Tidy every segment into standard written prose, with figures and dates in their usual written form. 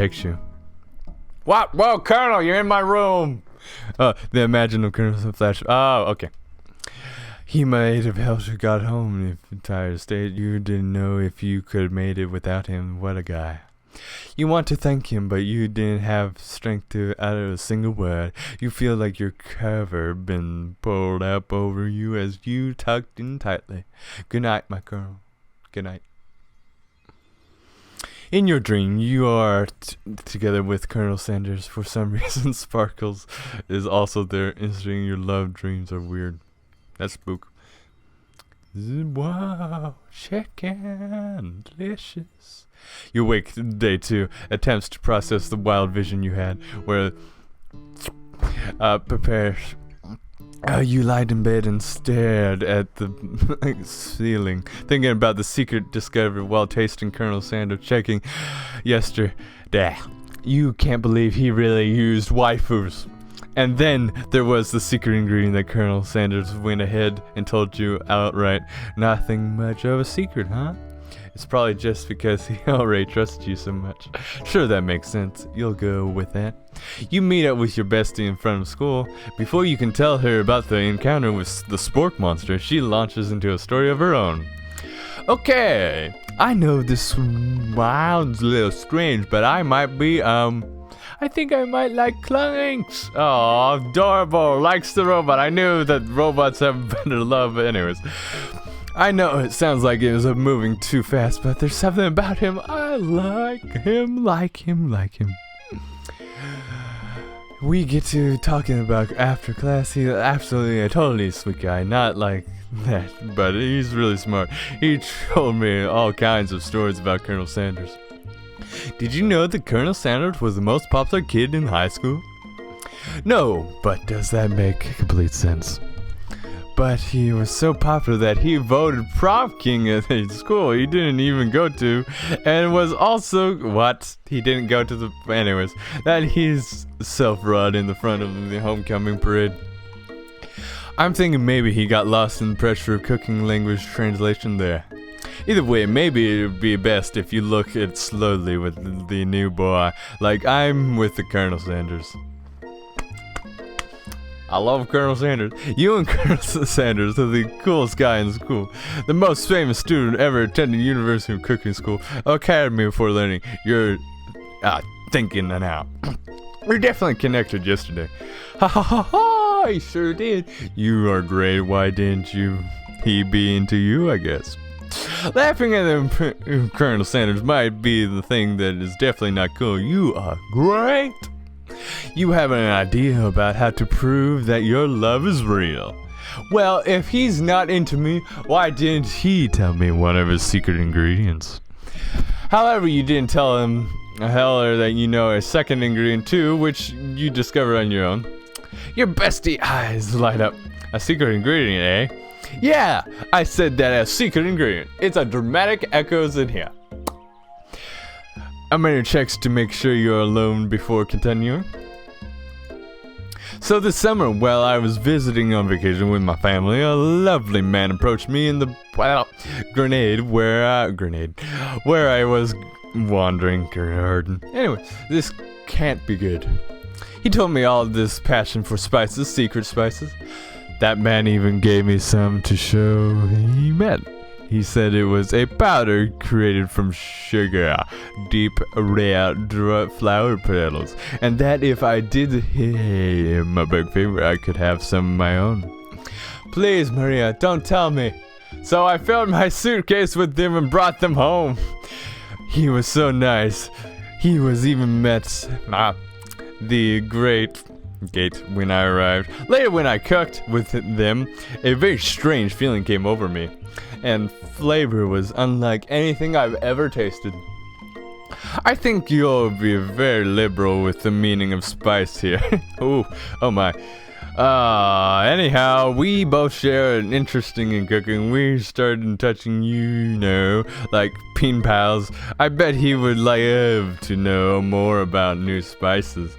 protects you. What? Whoa, Colonel, you're in my room. The imaginal Colonel flash. Oh, okay. He might have helped you got home if entire state. You didn't know if you could have made it without him. What a guy. You want to thank him, but you didn't have strength to utter a single word. You feel like your cover been pulled up over you as you tucked in tightly. Good night, my Colonel. Good night. In your dream, you are together with Colonel Sanders. For some reason, Sparkles is also there. Interesting, your love dreams are weird. That's spook. Wow, chicken, delicious. You wake day 2, attempts to process the wild vision you had, where prepare. You lied in bed and stared at the ceiling, thinking about the secret discovery while tasting Colonel Sanders checking yesterday. You can't believe he really used waifus. And then there was the secret ingredient that Colonel Sanders went ahead and told you outright. Nothing much of a secret, huh? It's probably just because he already trusted you so much. Sure, that makes sense. You'll go with that. You meet up with your bestie in front of school. Before you can tell her about the encounter with the spork monster, she launches into a story of her own. Okay, I know this sounds a little strange, but I might be, I think I might like Clanks. Oh, adorable. Likes the robot. I knew that robots have better love. But anyways, I know it sounds like it was moving too fast, but there's something about him. I like him. We get to talking about after class. He's absolutely a totally sweet guy. Not like that, but he's really smart. He told me all kinds of stories about Colonel Sanders. Did you know that Colonel Sanders was the most popular kid in high school? No, but does that make complete sense? But he was so popular that he voted prom king at a school he didn't even go to, and was also, he didn't go to that he's self-run in the front of the homecoming parade. I'm thinking maybe he got lost in the pressure of cooking language translation there. Either way, maybe it would be best if you look at slowly with the new boy, like I'm with the Colonel Sanders. I love Colonel Sanders. You and Colonel Sanders are the coolest guy in school. The most famous student ever attended University of Cooking School, Academy for Learning. You're thinking now. We're definitely connected yesterday. Ha ha ha ha! I sure did. You are great. Why didn't he be into you, I guess? Laughing at them, Colonel Sanders might be the thing that is definitely not cool. You are great. You have an idea about how to prove that your love is real. Well, if he's not into me, why didn't he tell me one of his secret ingredients? However, you didn't tell him that you know a second ingredient too, which you discover on your own. Your bestie eyes light up. A secret ingredient, eh? Yeah, I said that as secret ingredient. It's a dramatic echoes in here. I'm gonna check to make sure you're alone before continuing. So this summer, while I was visiting on vacation with my family, a lovely man approached me in the Grenade where I was wandering garden. Anyway, this can't be good. He told me all of this passion for spices, secret spices. That man even gave me some to show he meant. He said it was a powder created from sugar, deep rare flower petals, and that if I did him a big favor, I could have some of my own. Please, Maria, don't tell me. So I filled my suitcase with them and brought them home. He was so nice. He was even met the great gate when I arrived. Later, when I cooked with them, a very strange feeling came over me, and flavor was unlike anything I've ever tasted. I think you'll be very liberal with the meaning of spice here. Oh my. Anyhow, we both share an interest in cooking. We started touching, like pen pals. I bet he would love to know more about new spices.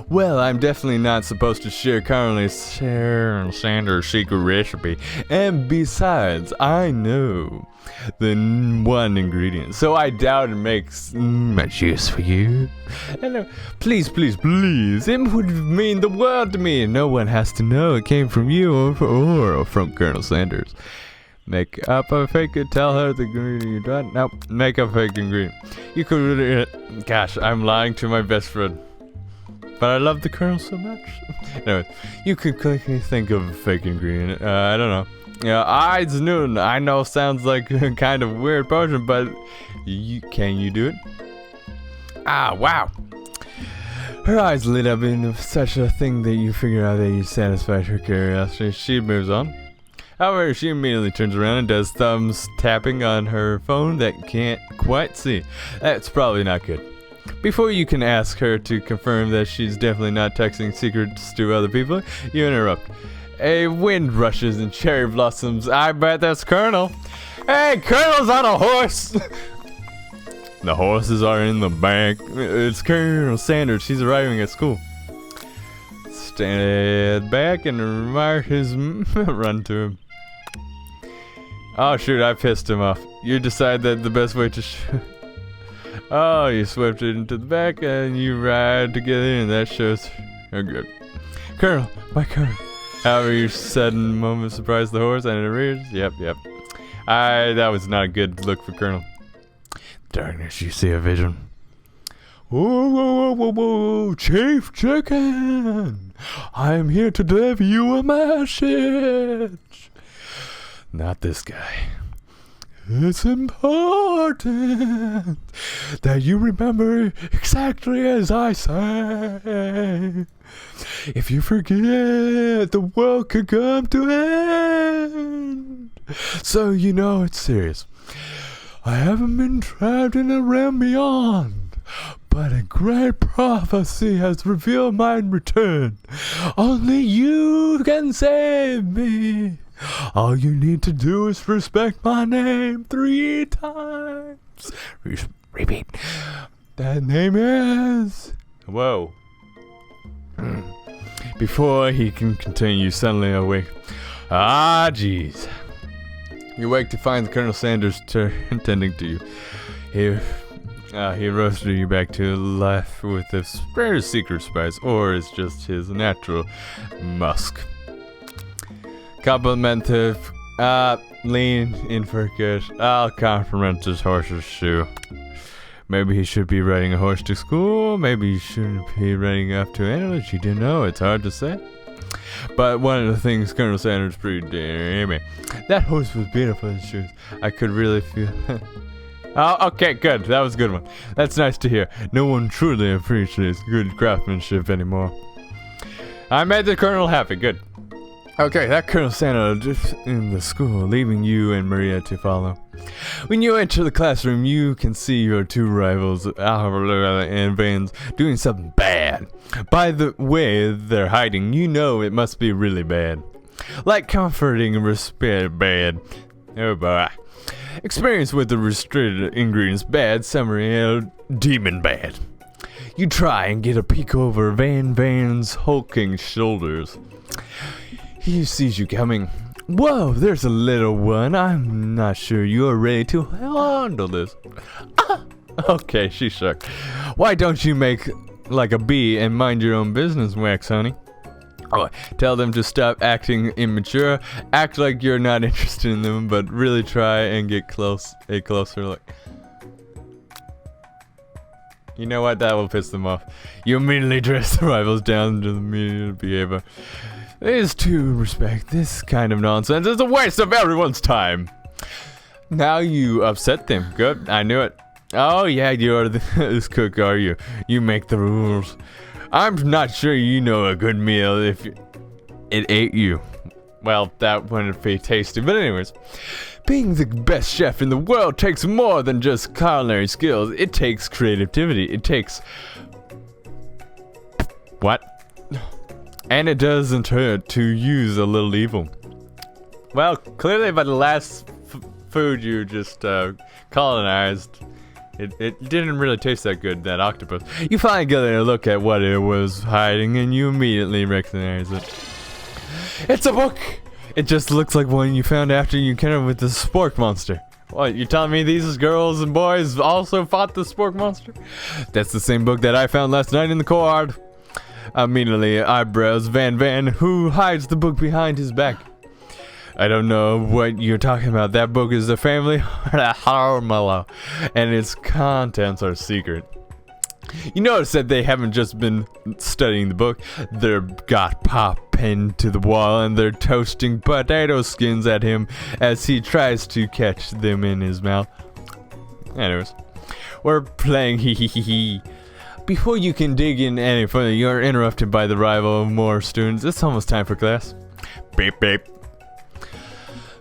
Well, I'm definitely not supposed to share Colonel Sanders' secret recipe. And besides, I know the one ingredient, so I doubt it makes much use for you. And please, it would mean the world to me. No one has to know it came from you or from Colonel Sanders. Make up a fake it, tell her the ingredient you don't. Nope, make up a fake ingredient. You could really, gosh, I'm lying to my best friend. But I love the Colonel so much. Anyway, you could quickly think of a fake ingredient. I don't know. Yeah, Ides Noon. I know sounds like a kind of weird potion, but can you do it? Ah, wow. Her eyes lit up in such a thing that you figure out that you satisfied her curiosity. She moves on. However, she immediately turns around and does thumbs tapping on her phone that can't quite see. That's probably not good. Before you can ask her to confirm that she's definitely not texting secrets to other people, you interrupt. A wind rushes and cherry blossoms. I bet that's Colonel. Hey, Colonel's on a horse! The horses are in the back. It's Colonel Sanders. She's arriving at school. Stand back and admire his run to him. Oh shoot, I pissed him off. You decide that the best way to oh, you swept it into the back and you ride together, and that shows you're good. Colonel, my Colonel. However, your sudden moment surprised the horse and it rears. Yep. That was not a good look for Colonel. Darkness, you see a vision. Whoa, Chief Chicken! I am here to deliver you a message. Not this guy. It's important that you remember exactly as I say. If you forget, the world could come to end. So you know it's serious. I haven't been trapped in a realm beyond, but a great prophecy has revealed my return. Only you can save me. All you need to do is respect my name 3 times. Repeat. That name is... Whoa. Before he can continue, you suddenly awake. Ah, jeez. You wake to find Colonel Sanders tending to you. He roasted you back to life with a rare secret spice, or it's just his natural musk. Complimentive, lean in for a good. I'll compliment his horse's shoe. Maybe he should be riding a horse to school. Maybe he shouldn't be riding up to animals. You didn't know. It's hard to say. But one of the things Colonel Sanders pretty damn. That horse was beautiful in shoes. I could really feel. Oh, okay, good. That was a good one. That's nice to hear. No one truly appreciates good craftsmanship anymore. I made the Colonel happy. Good. Okay, that Colonel Sanders in the school, leaving you and Maria to follow. When you enter the classroom, you can see your 2 rivals, Alvaro and Vance, doing something bad. By the way they're hiding, you know it must be really bad. Like comforting and respect bad. Oh boy. Experience with the restricted ingredients bad, summary demon bad. You try and get a peek over Van's hulking shoulders. He sees you coming. Whoa, there's a little one. I'm not sure you're ready to handle this. Okay, she shook. Why don't you make like a bee and mind your own business, Wax, honey? Oh, tell them to stop acting immature. Act like you're not interested in them, but really try and get a closer look. You know what? That will piss them off. You immediately dress the rivals down to the media behavior. It is to respect this kind of nonsense. It's a waste of everyone's time. Now you upset them. Good, I knew it. Oh yeah, you're this cook, are you? You make the rules. I'm not sure you know a good meal if it ate you. Well, that wouldn't be tasty, but anyways. Being the best chef in the world takes more than just culinary skills. It takes creativity. It takes... What? And it doesn't hurt to use a little evil. Well, clearly by the last food you just colonized. It didn't really taste that good, that octopus. You finally get a look at what it was hiding, and you immediately recognize it. It's a book! It just looks like one you found after you encountered with the spork monster. What, you telling me these girls and boys also fought the spork monster? That's the same book that I found last night in the courtyard. Immediately, eyebrows Van, who hides the book behind his back. I don't know what you're talking about. That book is the family Harmala, and its contents are secret. You notice that they haven't just been studying the book. They've got Pop pinned to the wall, and they're toasting potato skins at him as he tries to catch them in his mouth. Anyways, we're playing hee hee hee hee. Before you can dig in any further, you're interrupted by the arrival of more students. It's almost time for class. Beep beep.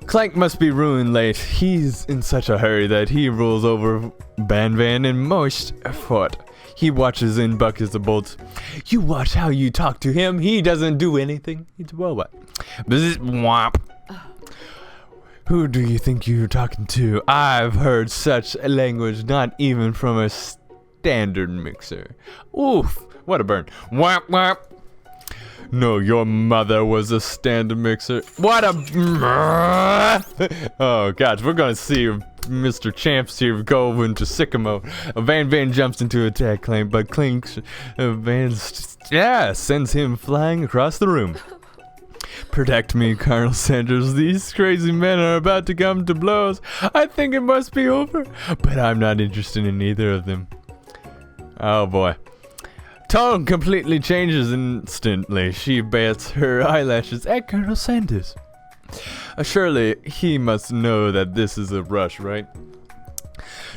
Clank must be ruined late. He's in such a hurry that he rolls over Van in moist foot. He watches in buckets of bolts. You watch how you talk to him. He doesn't do anything. He's a robot. Bzzz, womp. Who do you think you're talking to? I've heard such a language not even from a standard mixer. Oof, what a burn. Womp womp. No, your mother was a standard mixer. What a... Oh, gosh, we're gonna see Mr. Champs here go into sicko mode. Van jumps into attack claim, but Clinks... sends him flying across the room. Protect me, Colonel Sanders. These crazy men are about to come to blows. I think it must be over, but I'm not interested in either of them. Oh, boy. Tone completely changes instantly. She bats her eyelashes at Colonel Sanders. Surely he must know that this is a rush, right?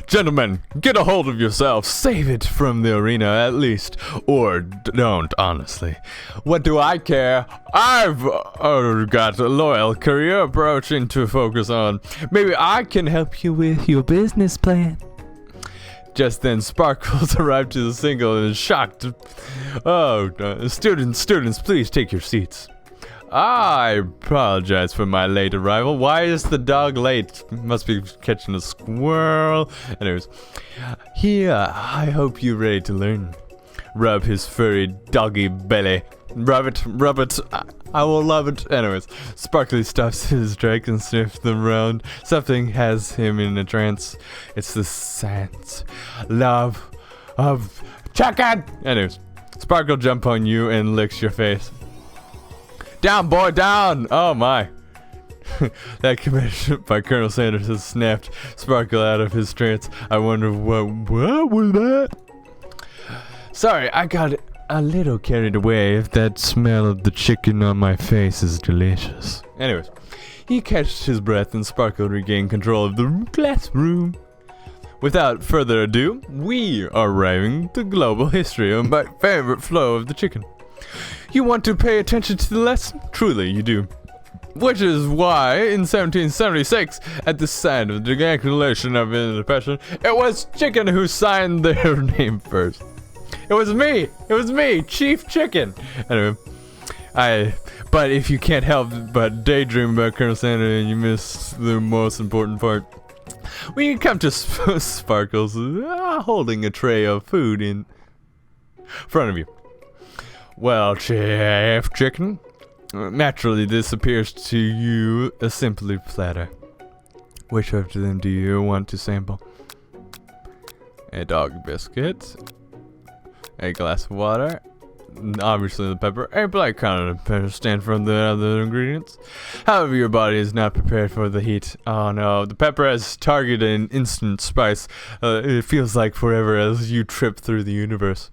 Gentlemen, get a hold of yourself. Save it from the arena at least. Or don't, honestly. What do I care? I've got a loyal career approaching to focus on. Maybe I can help you with your business plan. Just then, Sparkles arrived to the single and is shocked. Oh, students, please take your seats. I apologize for my late arrival. Why is the dog late? Must be catching a squirrel. Anyways, here, I hope you're ready to learn. Rub his furry doggy belly. Rub it. I will love it. Anyways, Sparkly stuffs his drink and sniffs them around. Something has him in a trance. It's the sense, love of chicken. Anyways, Sparkle jump on you and licks your face. Down, boy, down! Oh my. That command by Colonel Sanders has snapped Sparkle out of his trance. I wonder what was that? Sorry, I got a little carried away. If that smell of the chicken on my face is delicious. Anyways, he catches his breath and Sparkle regained control of the classroom. Without further ado, we are arriving to global history on my favorite flow of the chicken. You want to pay attention to the lesson? Truly, you do. Which is why, in 1776, at the sign of the Declaration of Independence, it was Chicken who signed their name first. It was me, Chief Chicken. Anyway, but if you can't help but daydream about Colonel Sanders and you miss the most important part, when you come to Sparkles holding a tray of food in front of you. Well, Chief Chicken, naturally this appears to you a simply platter. Which of them do you want to sample? A dog biscuit, a glass of water, obviously the pepper, a black condiment pepper stand from the other ingredients. However, your body is not prepared for the heat. Oh no, the pepper has targeted an instant spice. It feels like forever as you trip through the universe.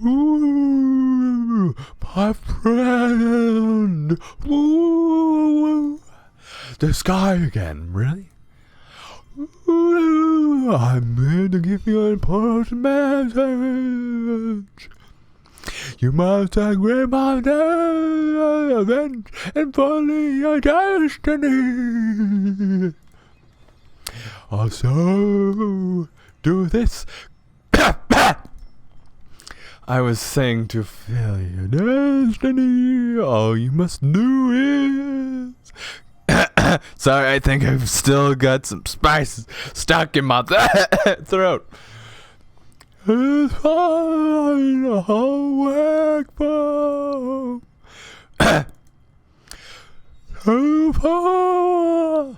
Ooh, my friend. Ooh, the sky again, really? Ooh, I'm here to give you an important message. You must agree my event and follow your destiny. Also, do this. I was saying to fill your destiny, all you must do is Sorry, I think I've still got some spices stuck in my throat. It's fine, HardWork, bro. Too far.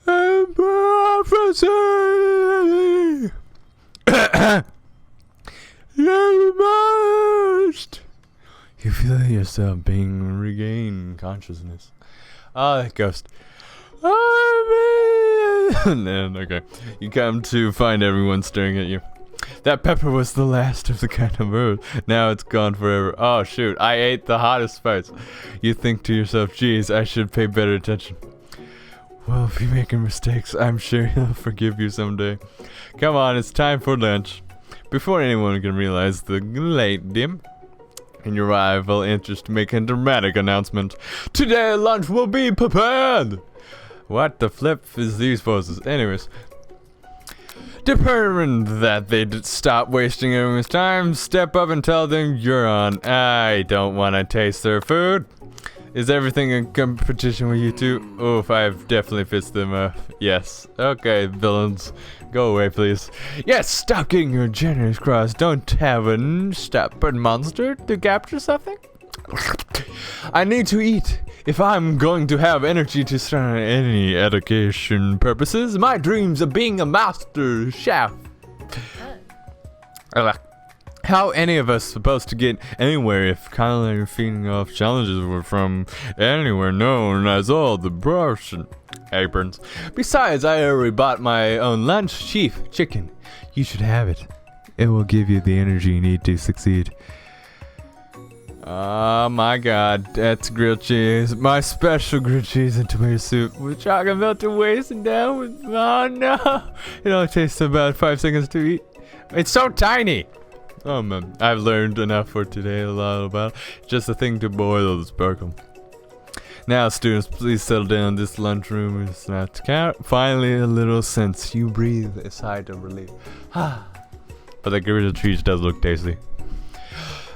And prophecy. You must. You feel yourself being regained consciousness. Ah, that ghost. Okay. You come to find everyone staring at you. That pepper was the last of the kind of herb. Now it's gone forever. Oh shoot, I ate the hottest spice. You think to yourself, geez, I should pay better attention. Well, if you're making mistakes, I'm sure he'll forgive you someday. Come on, it's time for lunch. Before anyone can realize the late dim, and your rival enters to make a dramatic announcement. Today lunch will be prepared! What the flip is these poses? Anyways. Determined that they'd stop wasting everyone's time, step up and tell them you're on. I don't want to taste their food. Is everything in competition with you two? Oof, I've definitely fixed them up. Yes. Okay, villains. Go away, please. Yes, stop getting your generous cross. Don't have a stubborn monster to capture something. I need to eat. If I'm going to have energy to start any education purposes, my dreams of being a master chef. How any of us supposed to get anywhere if constantly feeding off challenges were from anywhere known as all the brush and aprons? Besides, I already bought my own lunch, chief chicken. You should have it. It will give you the energy you need to succeed. Oh my god, that's grilled cheese. My special grilled cheese and tomato soup with chocolate melted wasted down with, oh no. It only takes about 5 seconds to eat. It's so tiny. Oh man, I've learned enough for today, a lot about just a thing to boil the sparkle. Now students, please settle down. This lunchroom is not to count. Finally a little sense. You breathe a sigh of relief. But the grilled cheese does look tasty.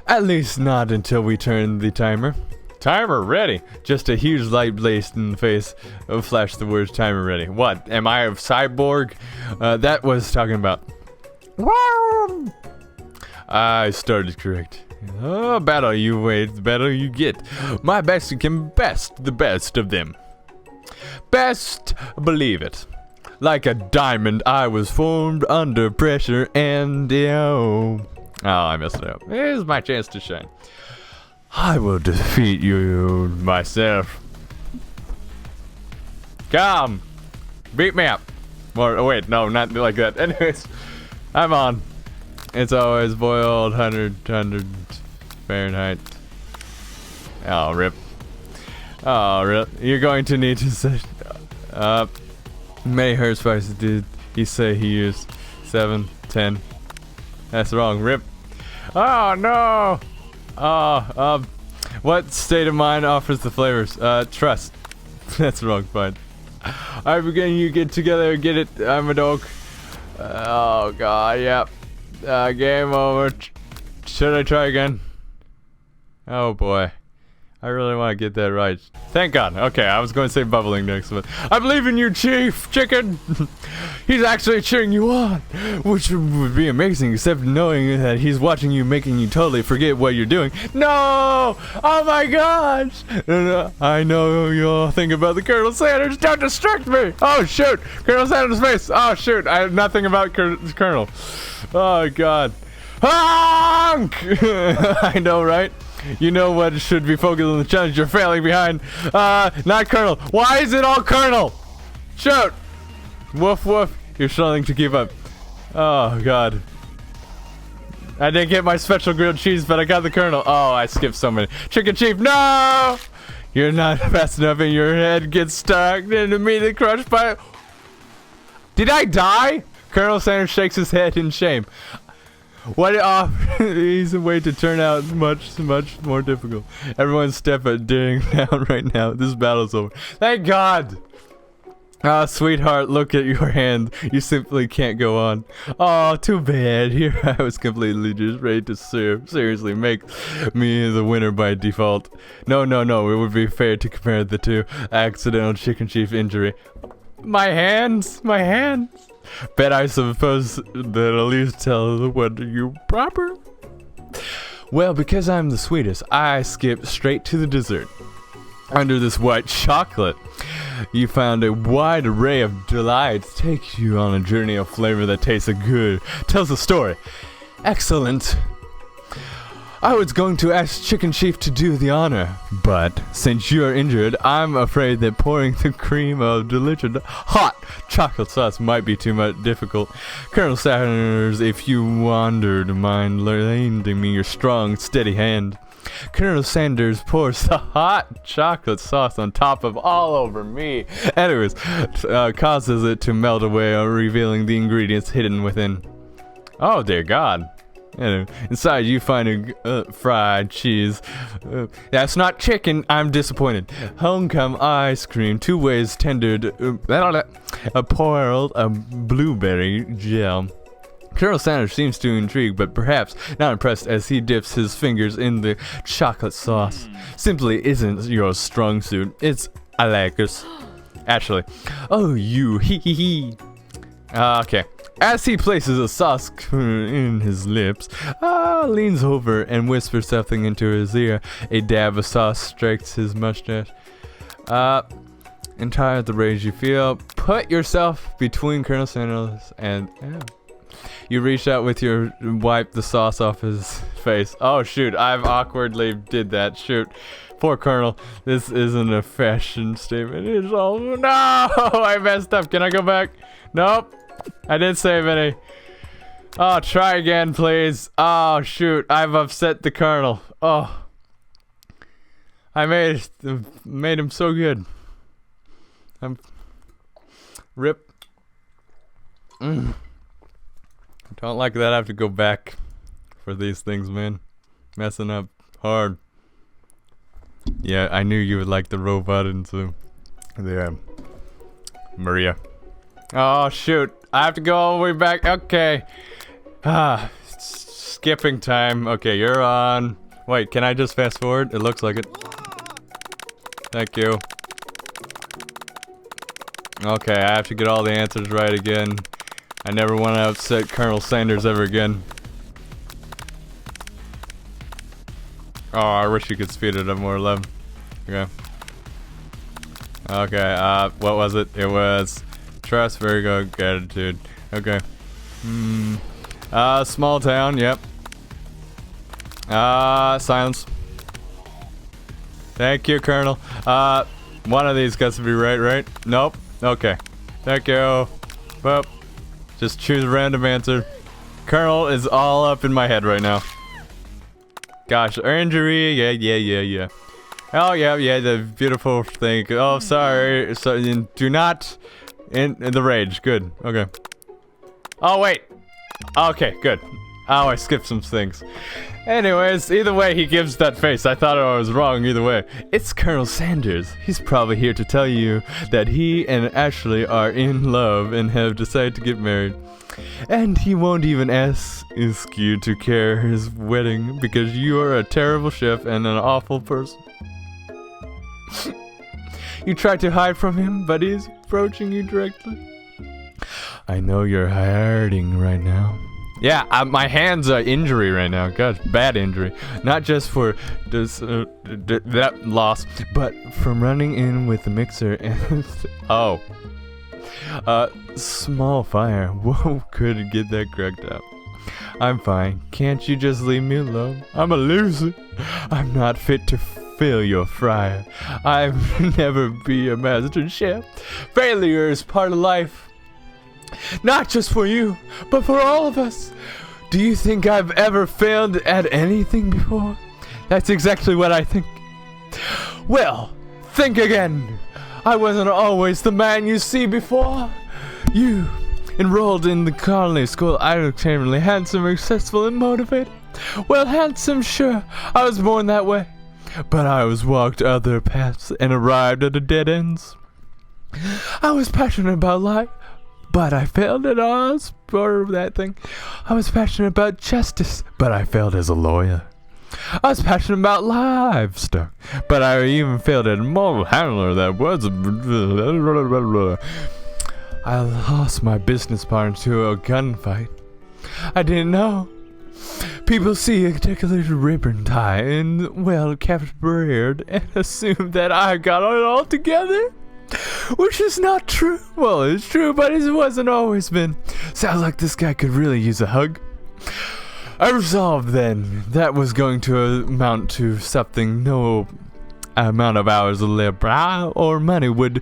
At least not until we turn the timer. Timer ready. Just a huge light blazed in the face. Flash the words timer ready. What? Am I a cyborg? That was talking about. I started correct. Oh, battle you wait, the battle you get. My best can best the best of them. Best believe it. Like a diamond, I was formed under pressure and oh, I messed it up. Here's my chance to shine. I will defeat you myself. Come, beat me up. Or oh wait, no, not like that. Anyways, I'm on. It's always boiled 100 Fahrenheit. Oh, rip. Oh, rip. You're going to need to set many herb spices did he say he used? 7, 10. That's wrong, rip. Oh, no. What state of mind offers the flavors? Trust. That's wrong, fine. Alright, we're getting you get together, get it. I'm a dog. Oh, God, yep. Game over. Should I try again? Oh boy. I really want to get that right. Thank God. Okay, I was going to say bubbling next, but I believe in you, Chief Chicken. He's actually cheering you on, which would be amazing, except knowing that he's watching you, making you totally forget what you're doing. No! Oh my gosh! I know you all think about the Colonel Sanders. Don't distract me! Oh shoot! Colonel Sanders' face! Oh shoot! I have nothing about Colonel. Oh God. Honk! I know, right? You know what should be focused on the challenge you're failing behind. Not Colonel. Why is it all Colonel? Shoot! Woof woof. You're struggling to keep up. Oh God. I didn't get my special grilled cheese, but I got the Colonel. Oh, I skipped so many. Chicken Chief, no! You're not fast enough and your head gets stuck and immediately crushed by... Did I die? Colonel Sanders shakes his head in shame. What easy way to turn out much more difficult. Everyone step at daring down right now. This battle's over. Thank God. Ah, sweetheart, look at your hand. You simply can't go on. Oh, too bad. Here I was completely just ready to seriously make me the winner by default. No, it would be fair to compare the two. Accidental chicken chief injury. My hands. Bet I suppose that at least tell whether you proper. Well, because I'm the sweetest, I skip straight to the dessert. Under this white chocolate, you found a wide array of delights. Takes you on a journey of flavor that tastes good. Tells a story. Excellent. I was going to ask Chicken Chief to do the honor, but since you're injured, I'm afraid that pouring the cream of delicious hot chocolate sauce might be too much difficult. Colonel Sanders, if you wondered, mind lending me your strong, steady hand. Colonel Sanders pours the hot chocolate sauce on top of all over me. Anyways, causes it to melt away, revealing the ingredients hidden within. Oh dear God. Inside you find a fried cheese. That's not chicken. I'm disappointed. Homecoming ice cream, 2 ways tendered, a pearl, a blueberry gel. Colonel Sanders seems too intrigued, but perhaps not impressed as he dips his fingers in the chocolate sauce. Simply isn't your strong suit. It's Alakis. Actually. Oh, you. Hee hee hee. Okay. As he places a sauce in his lips, leans over and whispers something into his ear. A dab of sauce strikes his mustache. Entire the rage you feel, put yourself between Colonel Sanders and... You reach out with your wipe the sauce off his face. Oh shoot, I've awkwardly did that. Shoot. Poor Colonel. This isn't a fashion statement. It's all... No! I messed up. Can I go back? Nope. I didn't save any. Oh, try again, please. Oh, shoot. I've upset the Colonel. Oh. I made him so good. Rip. Don't like that I have to go back for these things, man. Messing up hard. Yeah, I knew you would like the robot and so... Yeah. Maria. Oh, shoot. I have to go all the way back. Okay. Skipping time. Okay, you're on. Wait, can I just fast forward? It looks like it. Thank you. Okay, I have to get all the answers right again. I never want to upset Colonel Sanders ever again. Oh, I wish you could speed it up more, 11. Okay. Okay, what was it? It was trust, very good, gratitude. Okay. Small town, yep. Silence. Thank you, Colonel. One of these got to be right? Nope. Okay. Thank you. Boop. Just choose a random answer. Colonel is all up in my head right now. Gosh, injury, yeah. Oh, yeah, the beautiful thing. Oh, sorry. So, do not... In the rage. Good. Okay. Oh, wait. Okay, good. Oh, I skipped some things. Anyways, either way, he gives that face. I thought I was wrong either way. It's Colonel Sanders. He's probably here to tell you that he and Ashley are in love and have decided to get married. And he won't even ask you to care his wedding because you are a terrible chef and an awful person. You tried to hide from him, but he's approaching you directly. I know you're hurting right now. Yeah, my hand's injury right now. God, bad injury. Not just for this, that loss, but from running in with the mixer and... Oh. Small fire. Whoa, couldn't get that cracked up. I'm fine. Can't you just leave me alone? I'm a loser. I'm not fit to fill your fryer. I'll never be a master chef. Failure is part of life. Not just for you, but for all of us. Do you think I've ever failed at anything before? That's exactly what I think. Well, think again. I wasn't always the man you see before. You enrolled in the colony school. I was extremely handsome, successful, and motivated. Well, handsome, sure. I was born that way. But I was walked other paths and arrived at the dead ends. I was passionate about life, but I failed at odds for that thing. I was passionate about justice, but I failed as a lawyer. I was passionate about livestock, but I even failed at moral handler. That was. I lost my business partner to a gunfight. I didn't know. People see a decorated ribbon tie and well-kept beard and assume that I got it all together, which is not true. Well, it's true, but it wasn't always been. Sounds like this guy could really use a hug. I resolved then that was going to amount to something no amount of hours of labor or money would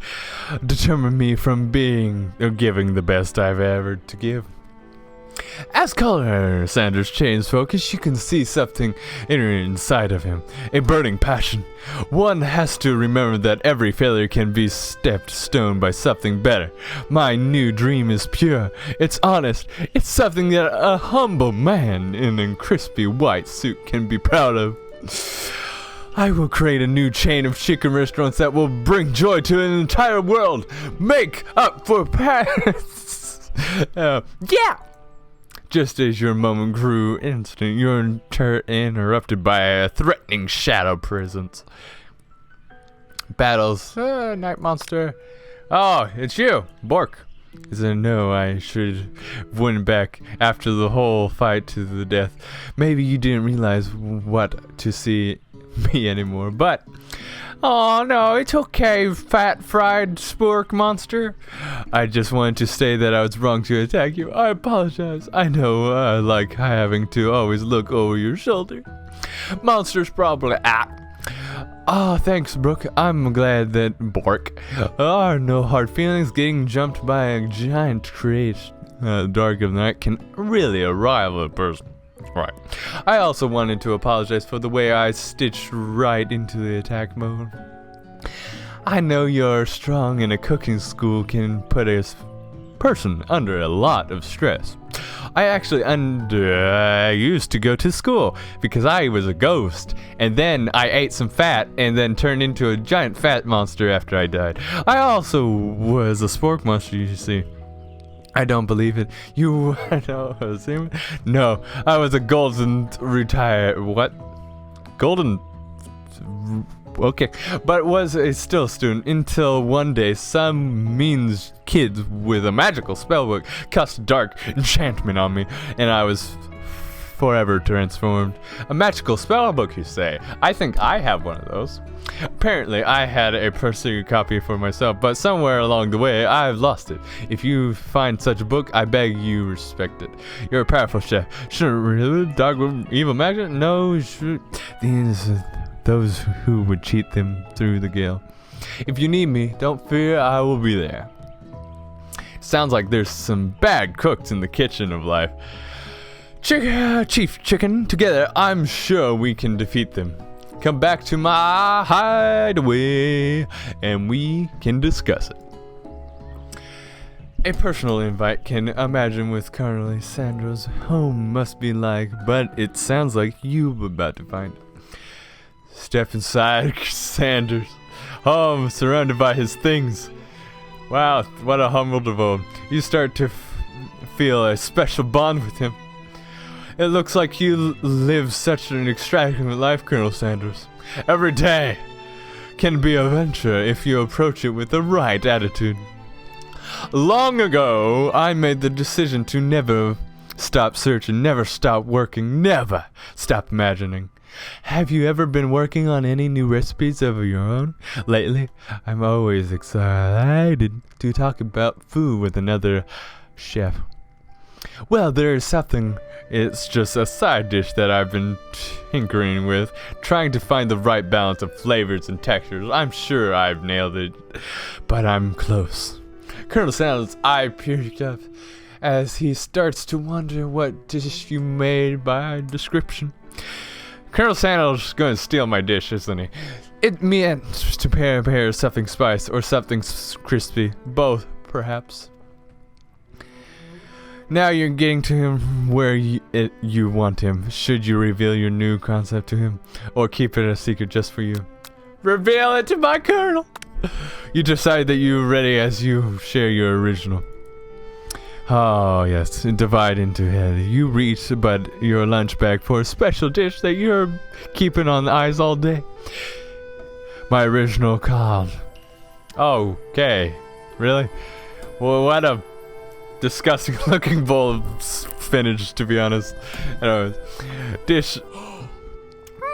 determine me from being or giving the best I've ever to give. As Colonel Sanders changed focus, you can see something inside of him, a burning passion. One has to remember that every failure can be stepped stone by something better. My new dream is pure, it's honest, it's something that a humble man in a crispy white suit can be proud of. I will create a new chain of chicken restaurants that will bring joy to an entire world. Make up for Paris. Yeah! Just as your moment grew instant, you're interrupted by a threatening shadow presence. Battles. Night monster. Oh, it's you, Bork. As I know I should win back after the whole fight to the death. Maybe you didn't realize what to see me anymore, but oh no, it's okay, fat fried spork monster. I just wanted to say that I was wrong to attack you. I apologize. I know I like having to always look over your shoulder. Monster's probably Oh, thanks, Brooke. I'm glad that Bork. No hard feelings. Getting jumped by a giant creation dark of the night can really arouse a person. Right. I also wanted to apologize for the way I stitched right into the attack mode. I know you're strong and a cooking school can put a person under a lot of stress. I actually used to go to school because I was a ghost, and then I ate some fat and then turned into a giant fat monster after I died. I also was a spork monster, you see. I don't believe it. You No, I was a golden retired. What? Golden. Okay, but was a still student until one day some mean kids with a magical spellbook cast dark enchantment on me, and I was forever transformed. A magical spellbook, you say? I think I have one of those. Apparently, I had a pursued copy for myself, but somewhere along the way, I've lost it. If you find such a book, I beg you respect it. You're a powerful chef. Shouldn't really dog with evil magic? No, those who would cheat them through the gale. If you need me, don't fear, I will be there. Sounds like there's some bad cooks in the kitchen of life. Chief Chicken, together, I'm sure we can defeat them. Come back to my hideaway, and we can discuss it. A personal invite can imagine with Carly Sandra's home must be like, but it sounds like you're about to find it. Step inside Sanders, home surrounded by his things. Wow, what a humble devote. You start to feel a special bond with him. It looks like you live such an extravagant life, Colonel Sanders. Every day can be a venture if you approach it with the right attitude. Long ago, I made the decision to never stop searching, never stop working, never stop imagining. Have you ever been working on any new recipes of your own? Lately, I'm always excited to talk about food with another chef. Well, there is something, it's just a side dish that I've been tinkering with, trying to find the right balance of flavors and textures. I'm sure I've nailed it, but I'm close. Colonel Sanders' eye perked up as he starts to wonder what dish you made by description. Colonel Sanders is going to steal my dish, isn't he? It meant to prepare something spicy or something crispy. Both, perhaps. Now you're getting to him where you want him. Should you reveal your new concept to him? Or keep it a secret just for you? Reveal it to my colonel! You decide that you're ready as you share your original. Oh, yes, divide into head. You reach but your lunch bag for a special dish that you're keeping on the eyes all day. My original called. Okay, really? Well, what a disgusting looking bowl of spinach, to be honest. Anyways, dish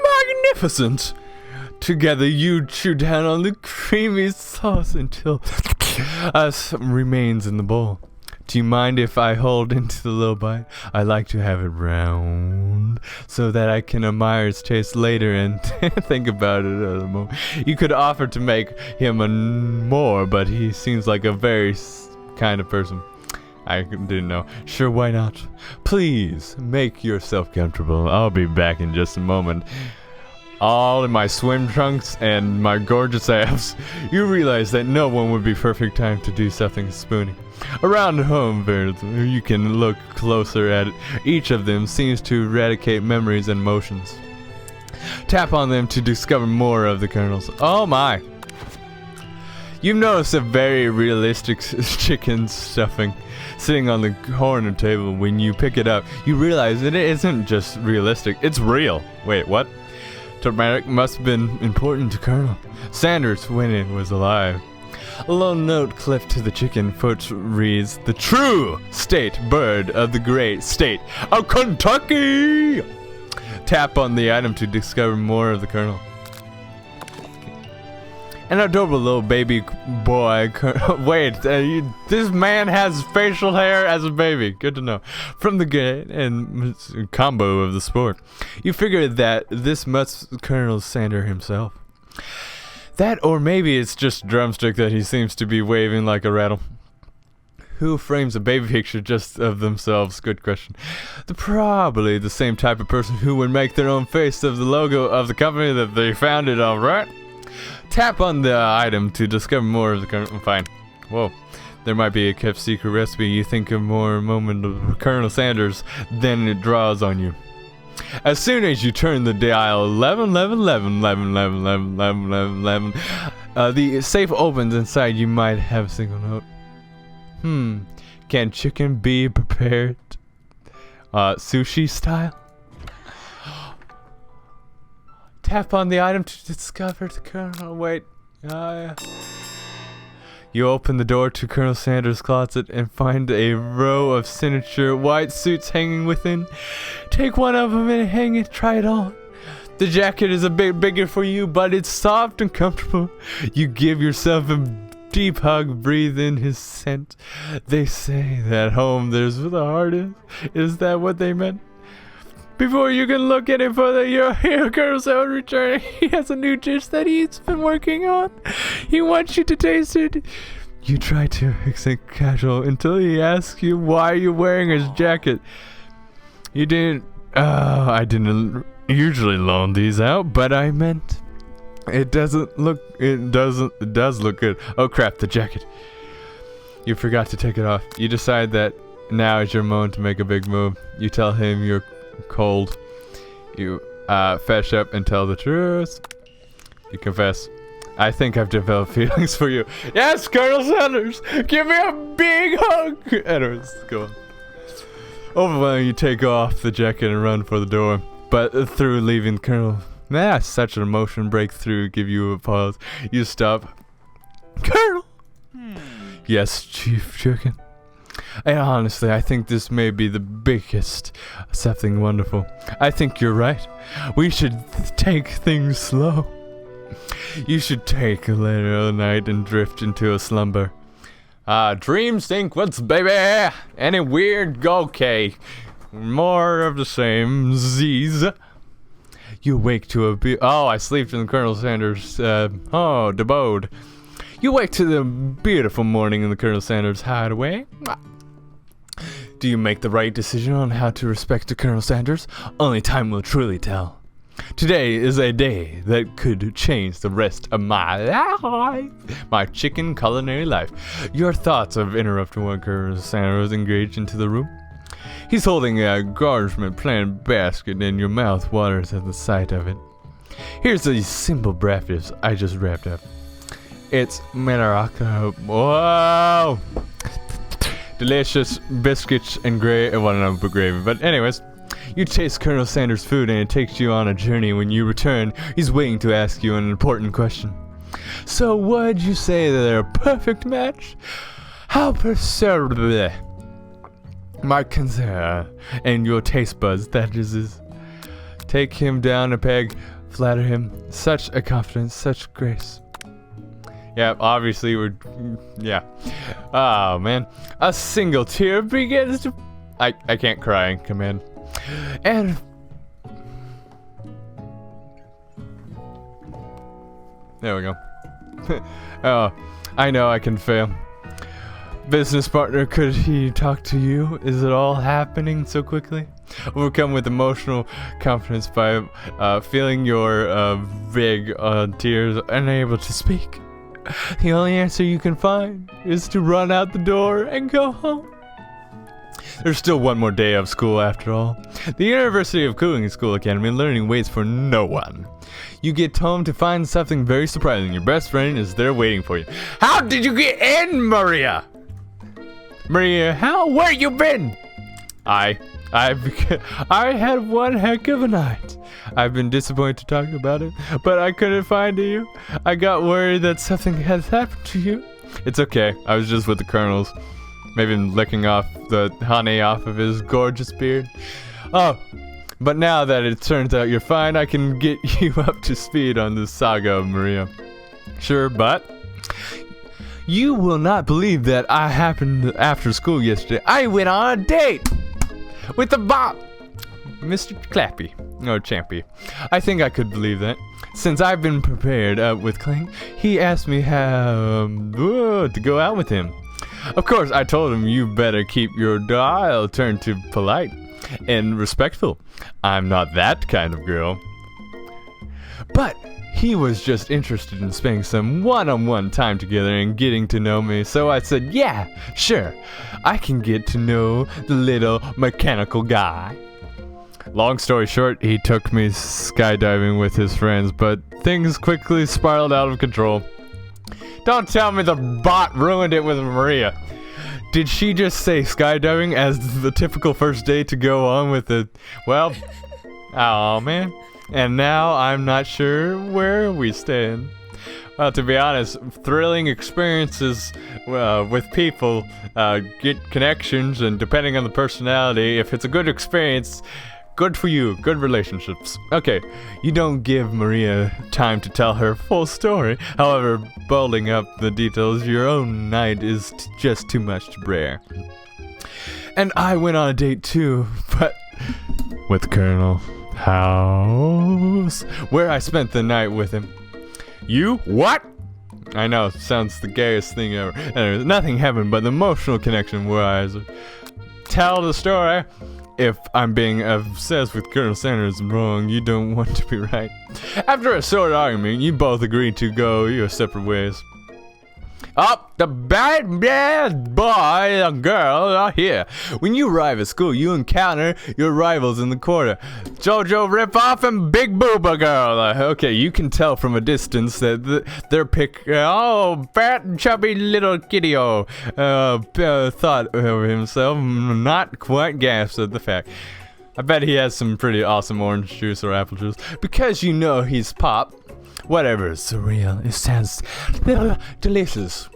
magnificent. Together you chew down on the creamy sauce until remains in the bowl. Do you mind if I hold into the little bite? I like to have it round so that I can admire its taste later and think about it at a moment. You could offer to make him more, but he seems like a very kind of person. I didn't know. Sure, why not? Please, make yourself comfortable. I'll be back in just a moment. All in my swim trunks and my gorgeous abs. You realize that no one would be perfect time to do something spooning. Around home, you can look closer at it. Each of them seems to eradicate memories and emotions. Tap on them to discover more of the kernels. Oh my! You've noticed a very realistic chicken stuffing sitting on the corner table. When you pick it up, you realize that it isn't just realistic, it's real. Wait, what? Turmeric must have been important to Colonel Sanders when it was alive. A little note clipped to the chicken foot reads, "The true state bird of the great state of Kentucky." Tap on the item to discover more of the Colonel. An adorable little baby boy. Wait, this man has facial hair as a baby. Good to know. From the good and combo of the sport, you figure that this must Colonel Sanders himself. That, or maybe it's just a drumstick that he seems to be waving like a rattle. Who frames a baby picture just of themselves? Good question. Probably the same type of person who would make their own face of the logo of the company that they founded, alright? Tap on the item to discover more of the Colonel. Fine. Whoa. There might be a kept secret recipe. You think of more moment of Colonel Sanders, then it draws on you. As soon as you turn the dial 11, the safe opens. Inside you might have a single note. Can chicken be prepared sushi style? Tap on the item to discover the Colonel. Wait. You open the door to Colonel Sanders' closet and find a row of signature white suits hanging within. Take one of them and hang it, try it on. The jacket is a bit bigger for you, but it's soft and comfortable. You give yourself a deep hug, breathe in his scent. They say that home there's where the heart is. Is that what they meant? Before you can look at it further, your Colonel Sanders returning. He has a new dish that he's been working on. He wants you to taste it. You try to accent casual until he asks you why you're wearing his jacket. You didn't. I didn't usually loan these out, but I meant it does look good. Oh crap, the jacket. You forgot to take it off. You decide that now is your moment to make a big move. You tell him you're cold. You fetch up and tell the truth. You confess. I think I've developed feelings for you. Yes, Colonel Sanders, give me a big hug. Anyways, go on. Overwhelmed, you take off the jacket and run for the door, but through leaving the Colonel, such an emotion breakthrough. Give you a pause. You stop. Colonel. Yes, Chief Chicken. And honestly, I think this may be the biggest something wonderful. I think you're right. We should take things slow. You should take a later night and drift into a slumber. Dream sequence, baby! Any weird? Okay. More of the same. Z's. You wake to I sleep in the Colonel Sanders, abode. You wake to the beautiful morning in the Colonel Sanders hideaway. Do you make the right decision on how to respect the Colonel Sanders? Only time will truly tell. Today is a day that could change the rest of my life. My chicken culinary life. Your thoughts of interrupting when Colonel Sanders engaged into the room. He's holding a garment plant basket and your mouth waters at the sight of it. Here's a simple breakfast I just wrapped up. It's Morocco. Whoa! Delicious biscuits and gravy. Well, no, but gravy. But anyways, you taste Colonel Sanders' food and it takes you on a journey. When you return, he's waiting to ask you an important question. So would you say that they're a perfect match? How perceivable my concern and your taste buds, that is. Take him down a peg, flatter him. Such a confidence, such grace. Yeah, obviously yeah. Oh, man. A single tear begins to... I can't cry in command. And... There we go. Oh, I know I can fail. Business partner, could he talk to you? Is it all happening so quickly? Overcome with emotional confidence by feeling your vague tears, unable to speak. The only answer you can find is to run out the door and go home. There's still one more day of school after all. The University of Cooling School Academy learning waits for no one. You get home to find something very surprising. Your best friend is there waiting for you. How did you get in, Maria? Maria, where you been? I had one heck of a night. I've been disappointed to talk about it, but I couldn't find you. I got worried that something had happened to you. It's okay. I was just with the colonels. Maybe licking off the honey off of his gorgeous beard. Oh, but now that it turns out you're fine, I can get you up to speed on this saga of Maria. Sure, but you will not believe that I happened after school yesterday. I went on a date with the Bob, Mr. Clappy, or Champy. I think I could believe that. Since I've been prepared with Clank, he asked me to go out with him. Of course, I told him you better keep your dial turned to polite and respectful. I'm not that kind of girl. But he was just interested in spending some one-on-one time together and getting to know me, so I said, yeah, sure, I can get to know the little mechanical guy. Long story short, he took me skydiving with his friends, but things quickly spiraled out of control. Don't tell me the bot ruined it with Maria. Did she just say skydiving as the typical first date to go on with it? Well, oh man. And now I'm not sure where we stand. Well, to be honest, thrilling experiences with people get connections, and depending on the personality, if it's a good experience, good for you, good relationships. Okay, you don't give Maria time to tell her full story. However, building up the details your own night is just too much to bear. And I went on a date too, but with Colonel House, where I spent the night with him. You? What? I know, sounds the gayest thing ever. Anyways, nothing happened but the emotional connection where I tell the story. If I'm being obsessed with Colonel Sanders wrong, you don't want to be right. After a short argument, you both agreed to go your separate ways. Up, the bad boy and girl are here. When you arrive at school, you encounter your rivals in the quarter. Jojo Ripoff and Big Booba Girl. Okay, you can tell from a distance that they're fat and chubby little kiddo. Thought of himself, not quite gasped at the fact. I bet he has some pretty awesome orange juice or apple juice. Because you know he's pop. Whatever, it's surreal. It sounds delicious.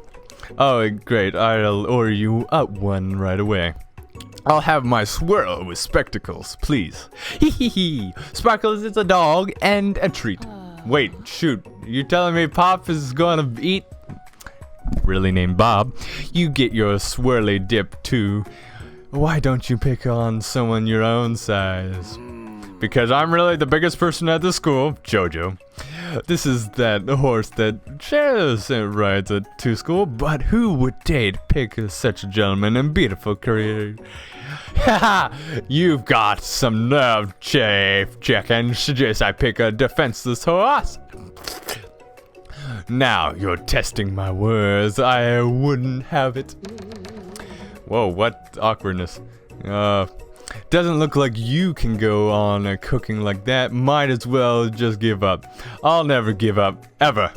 Oh, great. I'll order you up one right away. I'll have my swirl with spectacles, please. Hee hee hee. Sparkles is a dog and a treat. Wait, shoot. You telling me Pop is gonna eat? Really named Bob. You get your swirly dip too. Why don't you pick on someone your own size? Because I'm really the biggest person at the school, Jojo. This is that horse that Shadows rides to school, but who would pick such a gentleman and beautiful career? Haha, you've got some nerve, Jack, and suggest I pick a defenseless horse. Now you're testing my words. I wouldn't have it. Whoa, what awkwardness. Doesn't look like you can go on cooking like that. Might as well just give up. I'll never give up, ever.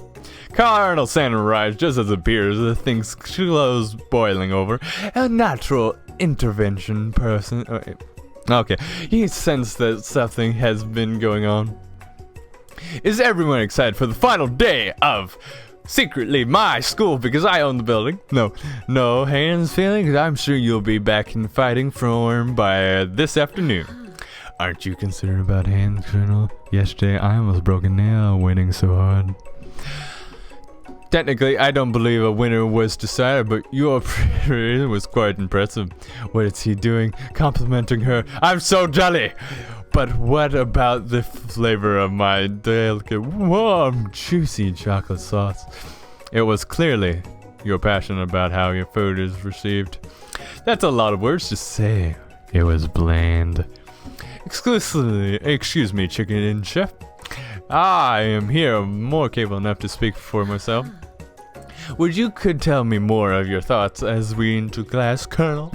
Colonel Sanders arrives just as it appears the thing's close boiling over. A natural intervention person. Okay, he sensed that something has been going on. Is everyone excited for the final day of secretly my school because I own the building? No, Hans feelings. I'm sure you'll be back in fighting form by this afternoon. Aren't you concerned about Hans, Colonel? Yesterday I almost broke a nail winning so hard. Technically, I don't believe a winner was decided, but your prayer was quite impressive. What is he doing? Complimenting her. I'm so jolly! But what about the flavor of my delicate, warm, juicy chocolate sauce? It was clearly you're passionate about how your food is received. That's a lot of words to say. It was bland. Excuse me, chicken chef. I am here more capable enough to speak for myself. Would you could tell me more of your thoughts as we into class, Colonel?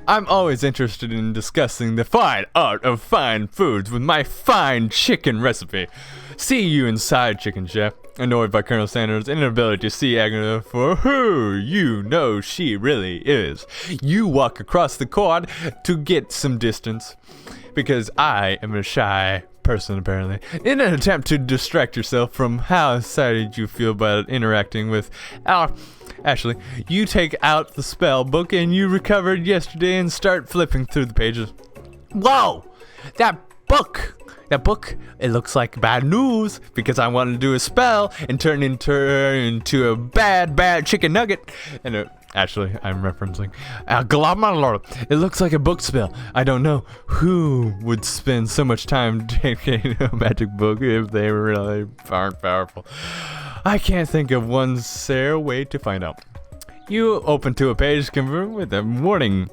I'm always interested in discussing the fine art of fine foods with my fine chicken recipe. See you inside, chicken chef. Annoyed by Colonel Sanders' inability to see Agatha for who you know she really is, you walk across the court to get some distance. Because I am a shy person, apparently. In an attempt to distract yourself from how excited you feel about interacting with Ashley, you take out the spell book and you recovered yesterday and start flipping through the pages. Whoa! That book, it looks like bad news because I want to do a spell and turn into a bad chicken nugget. And actually, I'm referencing it looks like a book spell. I don't know who would spend so much time taking a magic book if they really aren't powerful. I can't think of one fair way to find out. You open to a page confirmed with a warning.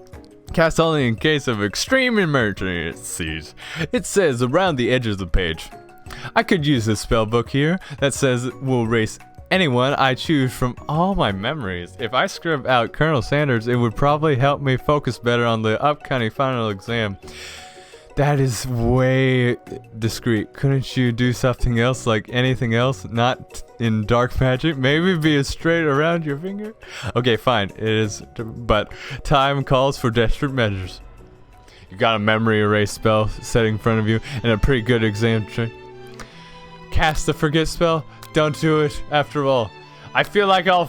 Cast only in case of extreme emergencies. It says around the edges of the page. I could use this spell book here that says will erase anyone I choose from all my memories. If I scribble out Colonel Sanders, it would probably help me focus better on the upcoming final exam. That is way discreet. Couldn't you do something else, like anything else, not in dark magic? Maybe be a straight around your finger? Okay, fine. It is, but time calls for desperate measures. You got a memory erase spell set in front of you and a pretty good exam trick. Cast the forget spell? Don't do it after all. I feel like I'll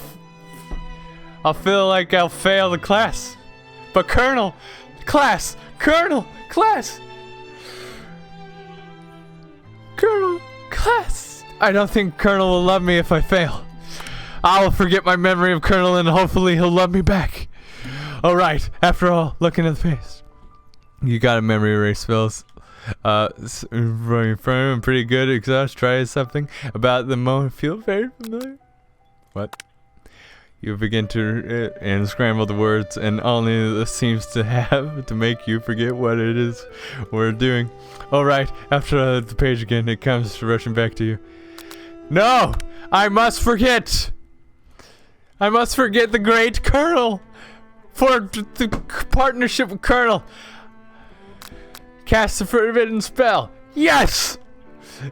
fail the class. But Colonel, class. I don't think Colonel will love me if I fail. I will forget my memory of Colonel and hopefully he'll love me back. Alright, after all, looking at the face. You got a memory erase spells. From pretty good exhaust. Try something about the moment. Feel very familiar. What? You begin to and scramble the words, and only this seems to have to make you forget what it is we're doing. Alright, after the page again, it comes rushing back to you. No! I must forget the great Colonel! For the partnership with Colonel! Cast the forbidden spell! Yes!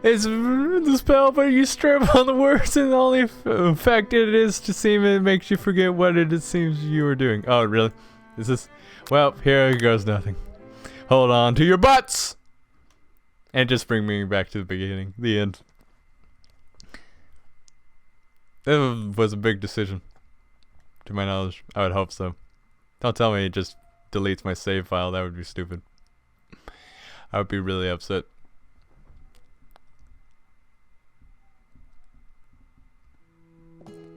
It's the spell, but you strip on the words, and the only effect it is to seem it makes you forget what it seems you were doing. Oh, really? Is this? Well, here goes nothing. Hold on to your butts! And just bring me back to the beginning. The end. It was a big decision. To my knowledge. I would hope so. Don't tell me it just deletes my save file. That would be stupid. I would be really upset.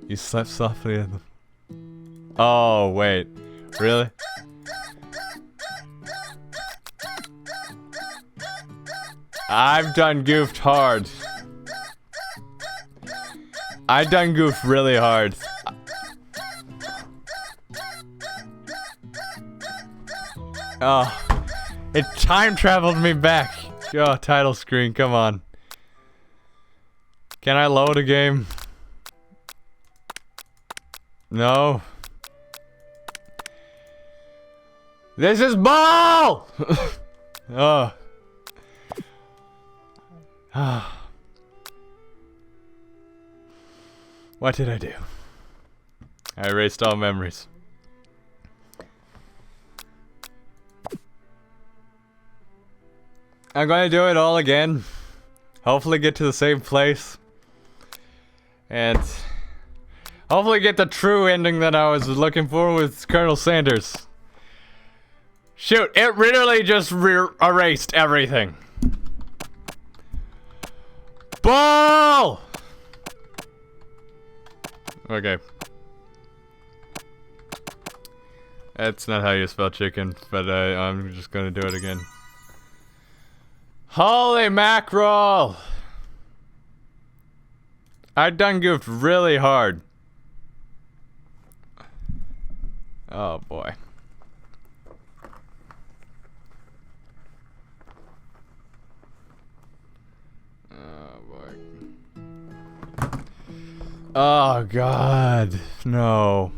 You slept softly at the... Oh, wait. Really? I've done goofed hard. I done goofed really hard. Oh. It time traveled me back. Oh, title screen, come on. Can I load a game? No. This is ball! Oh. What did I do? I erased all memories. I'm going to do it all again. Hopefully get to the same place. And hopefully get the true ending that I was looking for with Colonel Sanders. Shoot, it literally just erased everything. Ball! Okay. That's not how you spell chicken, but I'm just gonna do it again. Holy mackerel! I done goofed really hard. Oh boy. Oh boy. Oh god, no.